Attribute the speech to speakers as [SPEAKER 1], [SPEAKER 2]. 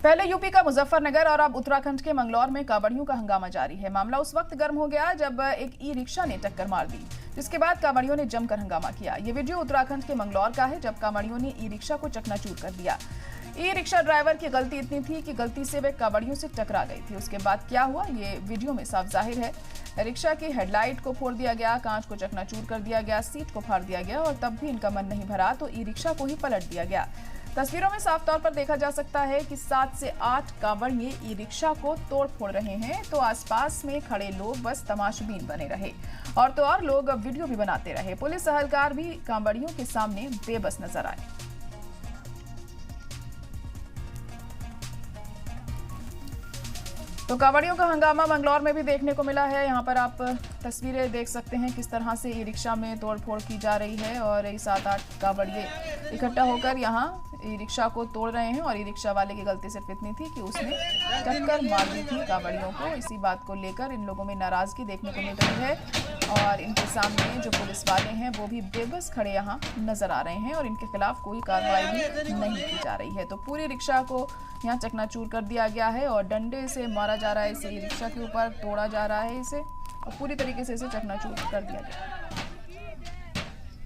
[SPEAKER 1] पहले यूपी का मुजफ्फरनगर और अब उत्तराखंड के मंगलौर में कांवड़ियों का हंगामा जारी है। मामला उस वक्त गर्म हो गया जब एक ई रिक्शा ने टक्कर मार दी, जिसके बाद कांवड़ियों ने जमकर हंगामा किया। ये वीडियो उत्तराखंड के मंगलौर का है, जब कांवड़ियों ने ई रिक्शा को चकनाचूर कर दिया। ई रिक्शा ड्राइवर की गलती इतनी थी कि गलती से वे कांवड़ियों से टकरा गई थी। उसके बाद क्या हुआ ये वीडियो में साफ जाहिर है। रिक्शा की हेडलाइट को फोड़ दिया गया, कांच को चकनाचूर कर दिया गया, सीट को फाड़ दिया गया और तब भी इनका मन नहीं भरा तो ई रिक्शा को ही पलट दिया गया। तस्वीरों में साफ तौर पर देखा जा सकता है कि 7 से 8 कांवड़िए ई रिक्शा को तोड़ फोड़ रहे हैं, तो आसपास में खड़े लोग बस तमाशबीन बने रहे और तो और लोग वीडियो भी बनाते रहे। पुलिस एहलकार भी कांवड़ियों के सामने बेबस नजर आए। तो कांवड़ियों का हंगामा मंगलौर में भी देखने को मिला है। यहाँ पर आप तस्वीरें देख सकते हैं किस तरह से ई रिक्शा में तोड़फोड़ की जा रही है और 7-8 कांवड़िए इकट्ठा होकर यहाँ ई रिक्शा को तोड़ रहे हैं और ई रिक्शा वाले की गलती सिर्फ इतनी थी कि उसने टक्कर मार दी थी कांवड़ियों को। इसी बात को लेकर इन लोगों में नाराजगी देखने को मिल रही है और इनके सामने जो पुलिस वाले हैं वो भी बेबस खड़े यहाँ नजर आ रहे हैं और इनके खिलाफ कोई कार्रवाई भी नहीं की जा रही है। तो पूरी रिक्शा को यहाँ चकनाचूर कर दिया गया है और डंडे से मारा जा रहा है, इसे ई रिक्शा के ऊपर तोड़ा जा रहा है इसे और पूरी तरीके से इसे चकनाचूर कर दिया गया।